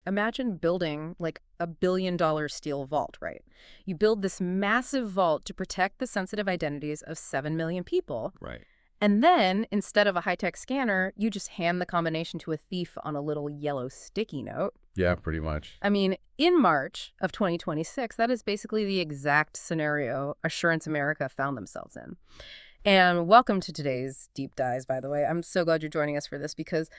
imagine building like $1 billion steel vault, right? You build this massive vault to protect the sensitive identities of 7 million people. Right. And then, instead of a high-tech scanner, you just hand the combination to a thief on a little yellow sticky note. Yeah, pretty much. I mean, in March of 2026, that is basically the exact scenario AssuranceAmerica found themselves in. And welcome to today's Deep Dives, by the way. I'm so glad you're joining us for this because,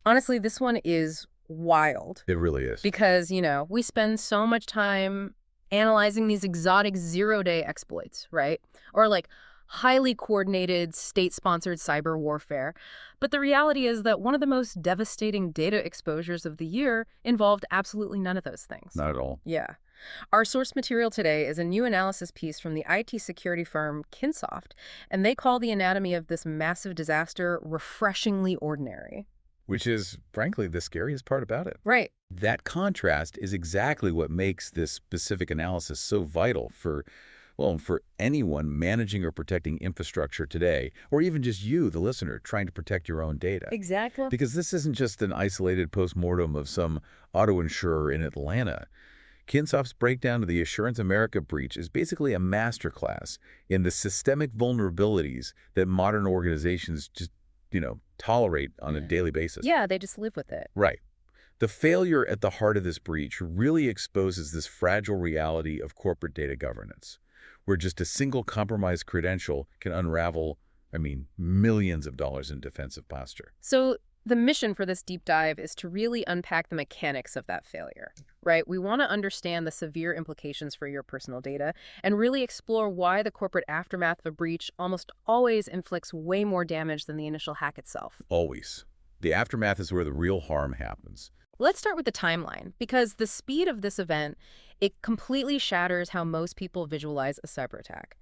honestly, this one is wild. It really is. Because, we spend so much time analyzing these exotic zero-day exploits, right? Or like highly coordinated state-sponsored cyber warfare. But the reality is that one of the most devastating data exposures of the year involved absolutely none of those things. Not at all. Yeah. Our source material today is a new analysis piece from the IT security firm Kinsoft, and they call the anatomy of this massive disaster refreshingly ordinary. Which is, frankly, the scariest part about it. Right. That contrast is exactly what makes this specific analysis so vital for anyone managing or protecting infrastructure today, or even just you, the listener, trying to protect your own data. Exactly. Because this isn't just an isolated postmortem of some auto insurer in Atlanta. Kinsoft's breakdown of the AssuranceAmerica breach is basically a masterclass in the systemic vulnerabilities that modern organizations just, tolerate on a daily basis. Yeah, they just live with it. Right. The failure at the heart of this breach really exposes this fragile reality of corporate data governance, where just a single compromised credential can unravel, millions of dollars in defensive posture. So the mission for this deep dive is to really unpack the mechanics of that failure, right? We want to understand the severe implications for your personal data and really explore why the corporate aftermath of a breach almost always inflicts way more damage than the initial hack itself. Always. The aftermath is where the real harm happens. Let's start with the timeline, because the speed of this event, it completely shatters how most people visualize a cyber attack.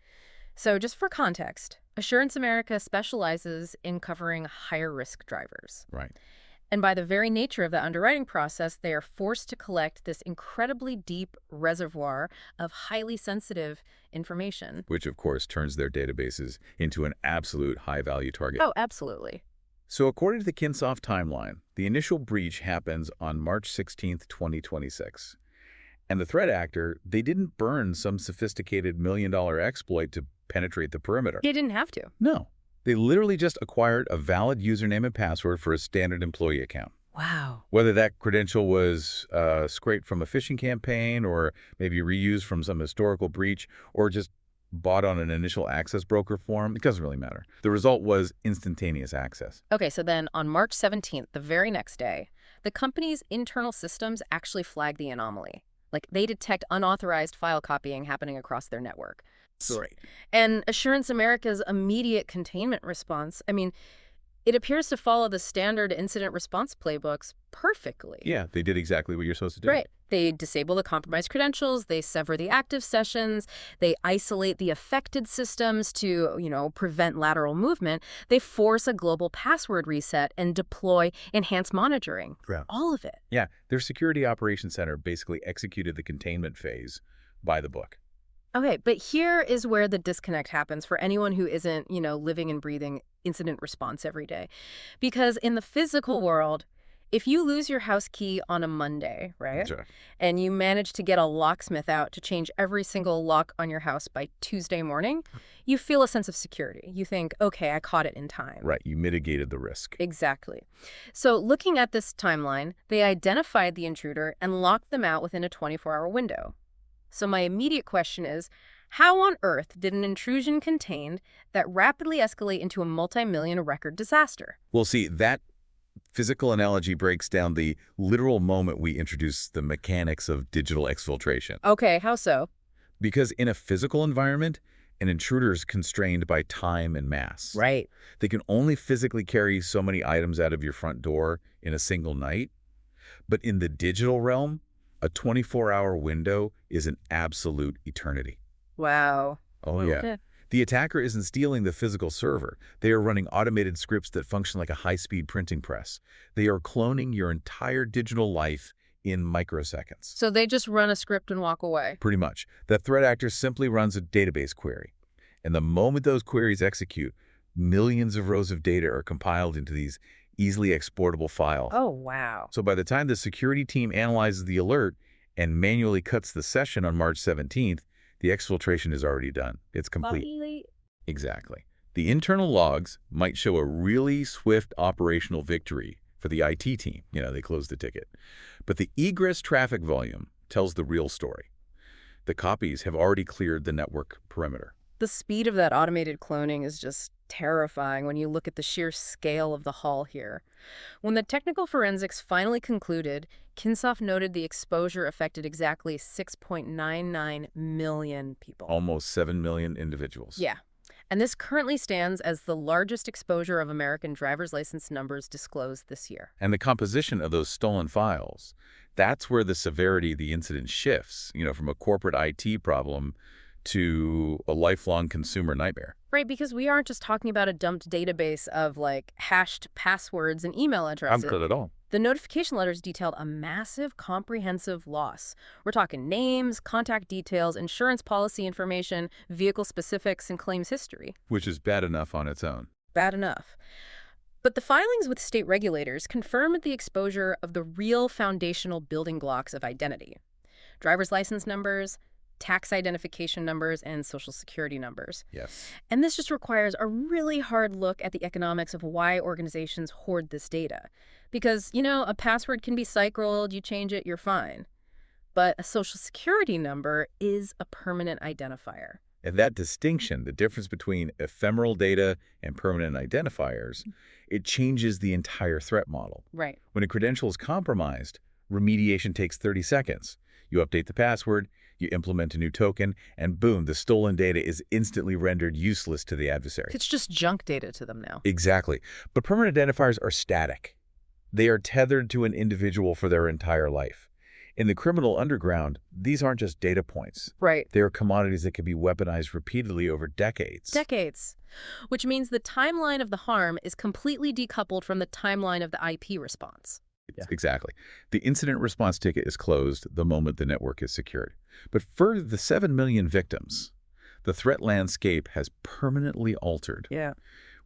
So just for context, AssuranceAmerica specializes in covering higher-risk drivers. Right. And by the very nature of the underwriting process, they are forced to collect this incredibly deep reservoir of highly sensitive information. Which, of course, turns their databases into an absolute high-value target. Oh, absolutely. So according to the Kinsoft timeline, the initial breach happens on March 16th, 2026. And the threat actor, they didn't burn some sophisticated million-dollar exploit to penetrate the perimeter. They didn't have to. No. They literally just acquired a valid username and password for a standard employee account. Wow. Whether that credential was scraped from a phishing campaign or maybe reused from some historical breach or just bought on an initial access broker form, it doesn't really matter. The result was instantaneous access. Okay, so then on March 17th, the very next day, the company's internal systems actually flag the anomaly. Like, they detect unauthorized file copying happening across their network. Great. And AssuranceAmerica's immediate containment response, it appears to follow the standard incident response playbooks perfectly. Yeah, they did exactly what you're supposed to do. Right. They disable the compromised credentials, they sever the active sessions, they isolate the affected systems to, prevent lateral movement, they force a global password reset and deploy enhanced monitoring. Yeah. All of it. Yeah, their security operations center basically executed the containment phase by the book. Okay, but here is where the disconnect happens for anyone who isn't, living and breathing incident response every day. Because in the physical world, if you lose your house key on a Monday, right, Sure. and you manage to get a locksmith out to change every single lock on your house by Tuesday morning, you feel a sense of security. You think, okay, I caught it in time. Right, you mitigated the risk. Exactly. So looking at this timeline, they identified the intruder and locked them out within a 24-hour window. So my immediate question is, how on earth did an intrusion contained that rapidly escalate into a multi-million record disaster? Well, see, that physical analogy breaks down the literal moment we introduce the mechanics of digital exfiltration. Okay, how so? Because in a physical environment, an intruder is constrained by time and mass. Right. They can only physically carry so many items out of your front door in a single night. But in the digital realm, a 24-hour window is an absolute eternity. Wow. Oh, yeah. The attacker isn't stealing the physical server. They are running automated scripts that function like a high-speed printing press. They are cloning your entire digital life in microseconds. So they just run a script and walk away? Pretty much. The threat actor simply runs a database query. And the moment those queries execute, millions of rows of data are compiled into these easily exportable file. Oh, wow. So by the time the security team analyzes the alert and manually cuts the session on March 17th, the exfiltration is already done. It's complete. Finally. Exactly. The internal logs might show a really swift operational victory for the IT team. They closed the ticket. But the egress traffic volume tells the real story. The copies have already cleared the network perimeter. The speed of that automated cloning is just terrifying when you look at the sheer scale of the haul here. When the technical forensics finally concluded, Kinsoft noted the exposure affected exactly 6.99 million people. Almost 7 million individuals. Yeah. And this currently stands as the largest exposure of American driver's license numbers disclosed this year. And the composition of those stolen files, that's where the severity of the incident shifts, from a corporate IT problem to a lifelong consumer nightmare. Right, because we aren't just talking about a dumped database of, hashed passwords and email addresses. Not at all. The notification letters detailed a massive, comprehensive loss. We're talking names, contact details, insurance policy information, vehicle specifics, and claims history. Which is bad enough on its own. Bad enough. But the filings with state regulators confirmed the exposure of the real foundational building blocks of identity: driver's license numbers, tax identification numbers, and social security numbers. Yes. And this just requires a really hard look at the economics of why organizations hoard this data. Because, a password can be cycled, you change it, you're fine. But a social security number is a permanent identifier. And that distinction, the difference between ephemeral data and permanent identifiers, it changes the entire threat model. Right. When a credential is compromised, remediation takes 30 seconds. You update the password, you implement a new token, and boom, the stolen data is instantly rendered useless to the adversary. It's just junk data to them now. Exactly. But permanent identifiers are static. They are tethered to an individual for their entire life. In the criminal underground, these aren't just data points. Right. They are commodities that can be weaponized repeatedly over decades. Decades. Which means the timeline of the harm is completely decoupled from the timeline of the IP response. Yeah. Exactly. The incident response ticket is closed the moment the network is secured. But for the 7 million victims, the threat landscape has permanently altered. Yeah.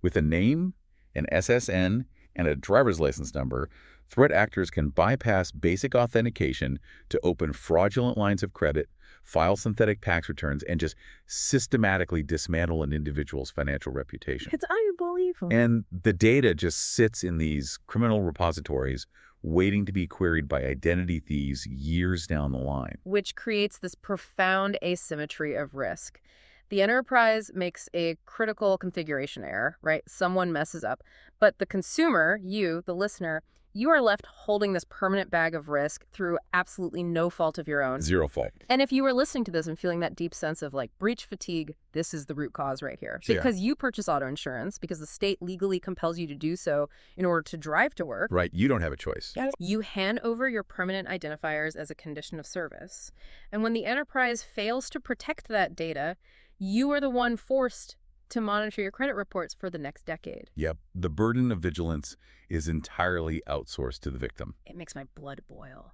With a name, an SSN, and a driver's license number, threat actors can bypass basic authentication to open fraudulent lines of credit, file synthetic tax returns, and just systematically dismantle an individual's financial reputation. It's unbelievable. And the data just sits in these criminal repositories waiting to be queried by identity thieves years down the line. Which creates this profound asymmetry of risk. The enterprise makes a critical configuration error, right? Someone messes up. But the consumer, you, the listener, you are left holding this permanent bag of risk through absolutely no fault of your own. Zero fault. And if you were listening to this and feeling that deep sense of breach fatigue, this is the root cause right here. Because you purchase auto insurance, because the state legally compels you to do so in order to drive to work. Right. You don't have a choice. You hand over your permanent identifiers as a condition of service. And when the enterprise fails to protect that data, you are the one forced to monitor your credit reports for the next decade. Yep. The burden of vigilance is entirely outsourced to the victim. It makes my blood boil.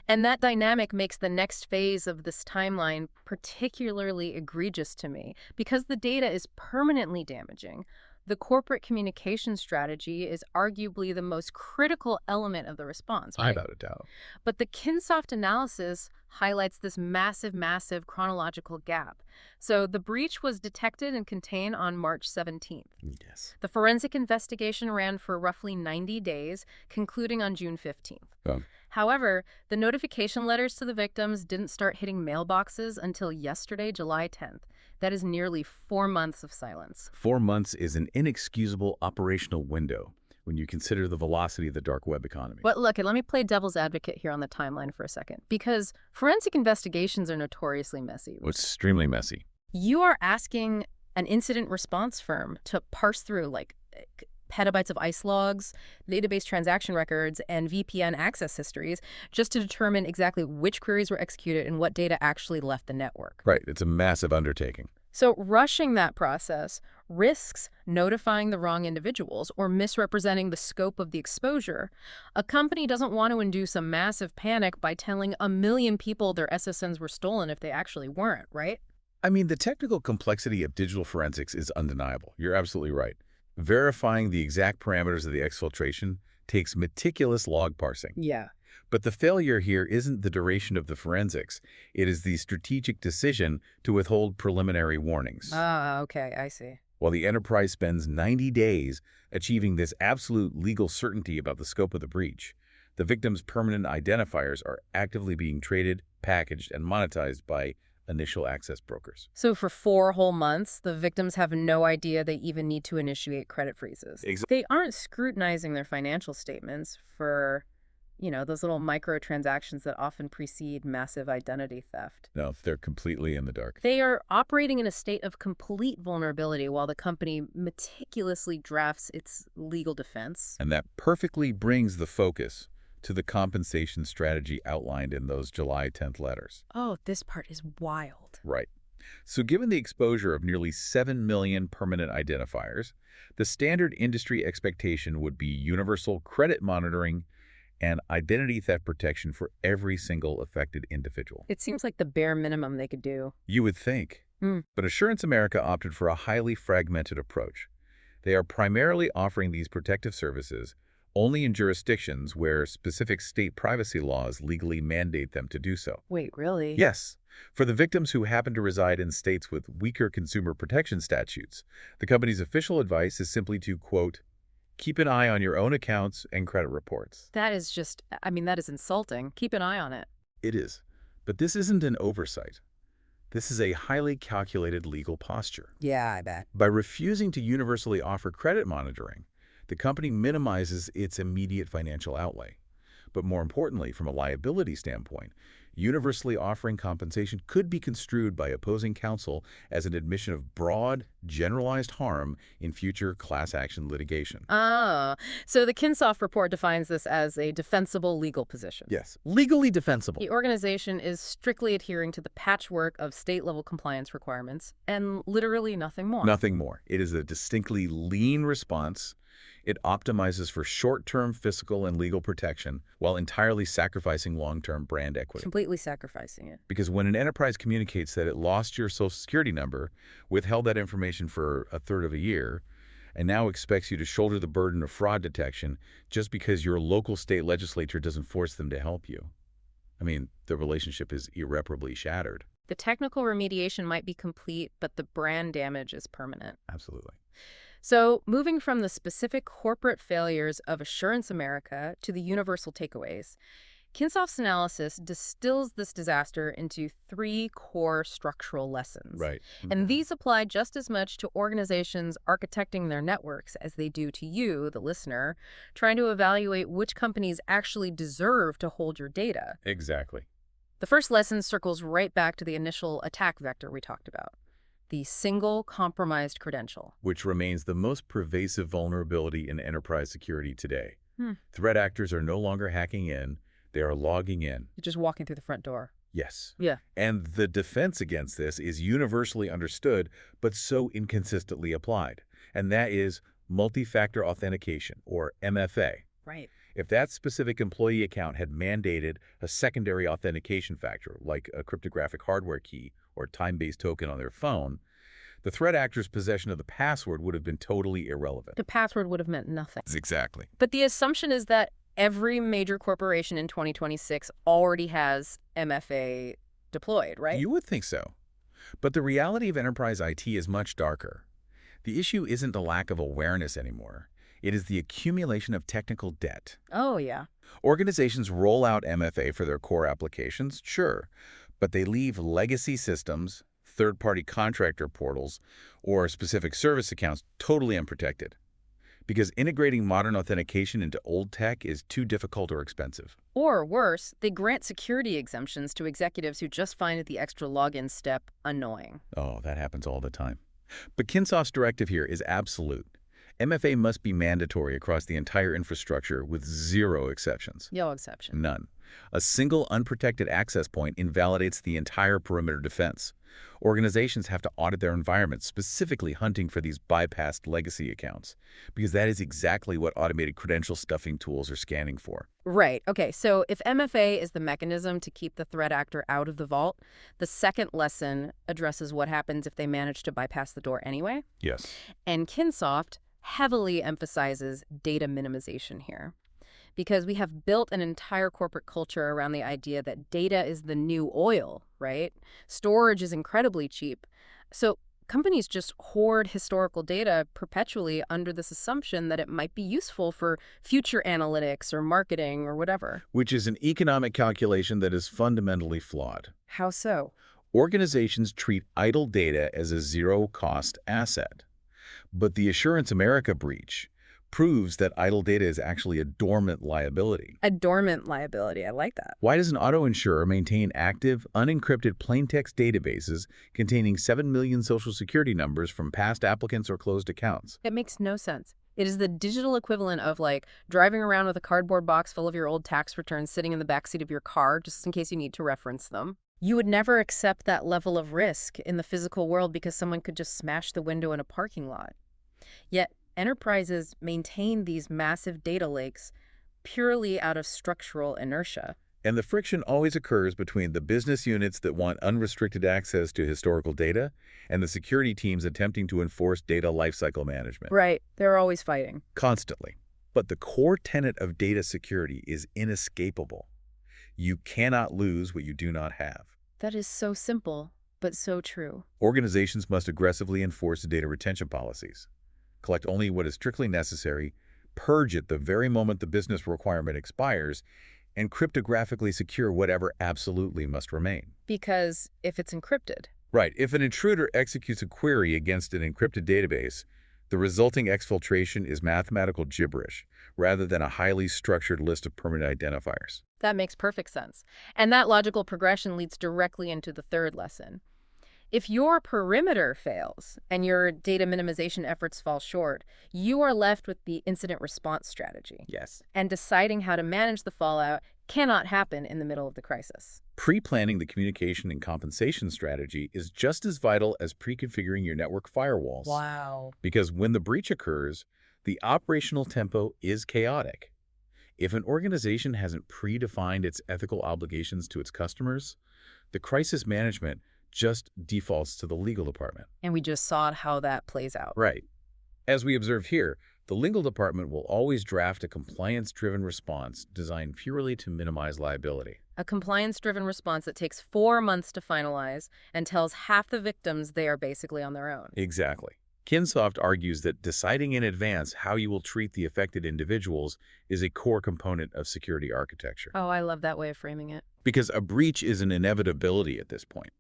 And that dynamic makes the next phase of this timeline particularly egregious to me because the data is permanently damaging. The corporate communication strategy is arguably the most critical element of the response. Right? Without a doubt. But the Kinsoft analysis highlights this massive chronological gap. So the breach was detected and contained on March 17th. Yes. The forensic investigation ran for roughly 90 days, concluding on June 15th. Oh. However, the notification letters to the victims didn't start hitting mailboxes until yesterday, July 10th. That is nearly 4 months of silence. 4 months is an inexcusable operational window when you consider the velocity of the dark web economy. But look, let me play devil's advocate here on the timeline for a second, because forensic investigations are notoriously messy. It's extremely messy. You are asking an incident response firm to parse through petabytes of ICE logs, database transaction records, and VPN access histories just to determine exactly which queries were executed and what data actually left the network. Right. It's a massive undertaking. So rushing that process risks notifying the wrong individuals or misrepresenting the scope of the exposure. A company doesn't want to induce a massive panic by telling 1 million people their SSNs were stolen if they actually weren't, right? I mean, the technical complexity of digital forensics is undeniable. You're absolutely right. Verifying the exact parameters of the exfiltration takes meticulous log parsing. Yeah. But the failure here isn't the duration of the forensics. It is the strategic decision to withhold preliminary warnings. Ah, okay, I see. While the enterprise spends 90 days achieving this absolute legal certainty about the scope of the breach, the victim's permanent identifiers are actively being traded, packaged, and monetized by initial access brokers. So for 4 whole months, the victims have no idea they even need to initiate credit freezes. They aren't scrutinizing their financial statements for, those little microtransactions that often precede massive identity theft. No, they're completely in the dark. They are operating in a state of complete vulnerability while the company meticulously drafts its legal defense. And that perfectly brings the focus to the compensation strategy outlined in those July 10th letters. Oh, this part is wild. Right. So given the exposure of nearly 7 million permanent identifiers, the standard industry expectation would be universal credit monitoring and identity theft protection for every single affected individual. It seems like the bare minimum they could do. You would think. But AssuranceAmerica opted for a highly fragmented approach. They are primarily offering these protective services only in jurisdictions where specific state privacy laws legally mandate them to do so. Wait, really? Yes. For the victims who happen to reside in states with weaker consumer protection statutes, the company's official advice is simply to, quote, keep an eye on your own accounts and credit reports. That is that is insulting. Keep an eye on it. It is. But this isn't an oversight. This is a highly calculated legal posture. Yeah, I bet. By refusing to universally offer credit monitoring, the company minimizes its immediate financial outlay. But more importantly, from a liability standpoint, universally offering compensation could be construed by opposing counsel as an admission of broad, generalized harm in future class action litigation. Ah, so the Kinsoft report defines this as a defensible legal position. Yes, legally defensible. The organization is strictly adhering to the patchwork of state-level compliance requirements and literally nothing more. Nothing more. It is a distinctly lean response. It optimizes for short-term fiscal and legal protection while entirely sacrificing long-term brand equity. Completely sacrificing it. Because when an enterprise communicates that it lost your Social Security number, withheld that information for a third of a year, and now expects you to shoulder the burden of fraud detection just because your local state legislature doesn't force them to help you, I mean, the relationship is irreparably shattered. The technical remediation might be complete, but the brand damage is permanent. Absolutely. So, moving from the specific corporate failures of AssuranceAmerica to the universal takeaways, Kinsoft's analysis distills this disaster into 3 core structural lessons. Right. And these apply just as much to organizations architecting their networks as they do to you, the listener, trying to evaluate which companies actually deserve to hold your data. Exactly. The first lesson circles right back to the initial attack vector we talked about. The single compromised credential. Which remains the most pervasive vulnerability in enterprise security today. Threat actors are no longer hacking in, they are logging in. You're just walking through the front door. Yes. Yeah. And the defense against this is universally understood, but so inconsistently applied. And that is multi-factor authentication, or MFA. Right. If that specific employee account had mandated a secondary authentication factor, like a cryptographic hardware key or time-based token on their phone, the threat actor's possession of the password would have been totally irrelevant. The password would have meant nothing. Exactly. But the assumption is that every major corporation in 2026 already has MFA deployed, right? You would think so. But the reality of enterprise IT is much darker. The issue isn't the lack of awareness anymore. It is the accumulation of technical debt. Oh, yeah. Organizations roll out MFA for their core applications, sure, but they leave legacy systems, third-party contractor portals, or specific service accounts totally unprotected. Because integrating modern authentication into old tech is too difficult or expensive. Or worse, they grant security exemptions to executives who just find the extra login step annoying. Oh, that happens all the time. But Kinsoft's directive here is absolute. MFA must be mandatory across the entire infrastructure with 0 exceptions. No exception. None. A single unprotected access point invalidates the entire perimeter defense. Organizations have to audit their environment, specifically hunting for these bypassed legacy accounts, because that is exactly what automated credential stuffing tools are scanning for. Right. Okay, so if MFA is the mechanism to keep the threat actor out of the vault, the second lesson addresses what happens if they manage to bypass the door anyway. Yes. And Kinsoft heavily emphasizes data minimization here, because we have built an entire corporate culture around the idea that data is the new oil, right? Storage is incredibly cheap. So companies just hoard historical data perpetually under this assumption that it might be useful for future analytics or marketing or whatever. Which is an economic calculation that is fundamentally flawed. How so? Organizations treat idle data as a zero-cost asset. But the AssuranceAmerica breach proves that idle data is actually a dormant liability. A dormant liability. I like that. Why does an auto insurer maintain active, unencrypted plaintext databases containing 7 million Social Security numbers from past applicants or closed accounts? It makes no sense. It is the digital equivalent of, like, driving around with a cardboard box full of your old tax returns sitting in the backseat of your car just in case you need to reference them. You would never accept that level of risk in the physical world because someone could just smash the window in a parking lot. Yet, enterprises maintain these massive data lakes purely out of structural inertia. And the friction always occurs between the business units that want unrestricted access to historical data and the security teams attempting to enforce data lifecycle management. Right. They're always fighting. Constantly. But the core tenet of data security is inescapable. You cannot lose what you do not have. That is so simple, but so true. Organizations must aggressively enforce data retention policies. Collect only what is strictly necessary, purge it the very moment the business requirement expires, and cryptographically secure whatever absolutely must remain. Because if it's encrypted. Right. If an intruder executes a query against an encrypted database, the resulting exfiltration is mathematical gibberish rather than a highly structured list of permanent identifiers. That makes perfect sense. And that logical progression leads directly into the third lesson. If your perimeter fails and your data minimization efforts fall short, you are left with the incident response strategy. Yes. And deciding how to manage the fallout cannot happen in the middle of the crisis. Pre-planning the communication and compensation strategy is just as vital as pre-configuring your network firewalls. Wow. Because when the breach occurs, the operational tempo is chaotic. If an organization hasn't predefined its ethical obligations to its customers, the crisis management just defaults to the legal department. And we just saw how that plays out. Right. As we observe here, the legal department will always draft a compliance-driven response designed purely to minimize liability. A compliance-driven response that takes 4 months to finalize and tells half the victims they are basically on their own. Exactly. Kinsoft argues that deciding in advance how you will treat the affected individuals is a core component of security architecture. Oh, I love that way of framing it. Because a breach is an inevitability at this point.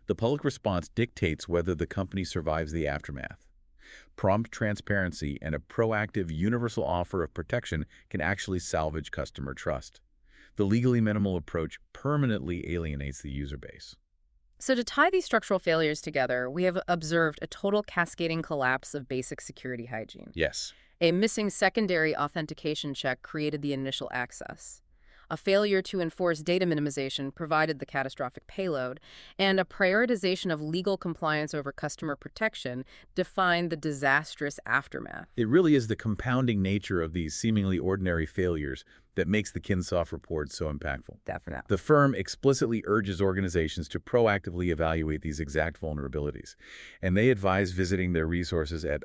The public response dictates whether the company survives the aftermath. Prompt transparency and a proactive universal offer of protection can actually salvage customer trust. The legally minimal approach permanently alienates the user base. So to tie these structural failures together, we have observed a total cascading collapse of basic security hygiene. Yes. A missing secondary authentication check created the initial access. A failure to enforce data minimization provided the catastrophic payload, and a prioritization of legal compliance over customer protection defined the disastrous aftermath. It really is the compounding nature of these seemingly ordinary failures that makes the Kinsoft report so impactful. Definitely. The firm explicitly urges organizations to proactively evaluate these exact vulnerabilities, and they advise visiting their resources at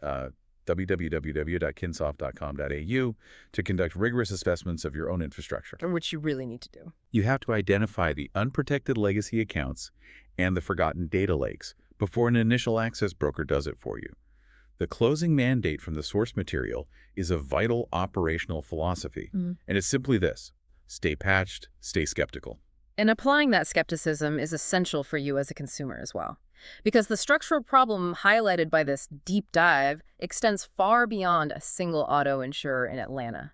www.kinsoft.com.au to conduct rigorous assessments of your own infrastructure. Which you really need to do. You have to identify the unprotected legacy accounts and the forgotten data lakes before an initial access broker does it for you. The closing mandate from the source material is a vital operational philosophy, and it's simply this: stay patched, stay skeptical. And applying that skepticism is essential for you as a consumer as well. Because the structural problem highlighted by this deep dive extends far beyond a single auto insurer in Atlanta.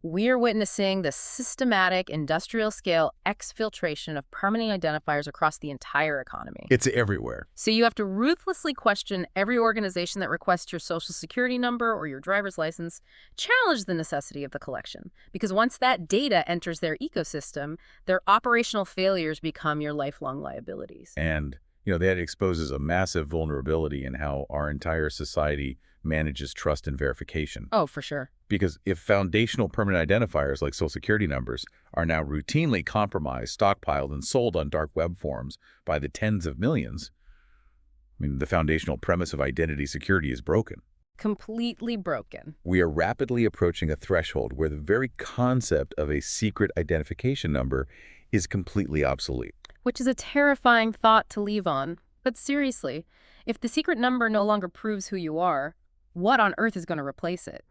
We're witnessing the systematic industrial-scale exfiltration of permanent identifiers across the entire economy. It's everywhere. So you have to ruthlessly question every organization that requests your social security number or your driver's license, challenge the necessity of the collection. Because once that data enters their ecosystem, their operational failures become your lifelong liabilities. And that exposes a massive vulnerability in how our entire society manages trust and verification. Oh, for sure. Because if foundational permanent identifiers like social security numbers are now routinely compromised, stockpiled, and sold on dark web forums by the tens of millions, the foundational premise of identity security is broken. Completely broken. We are rapidly approaching a threshold where the very concept of a secret identification number is completely obsolete. Which is a terrifying thought to leave on. But seriously, if the secret number no longer proves who you are, what on earth is going to replace it?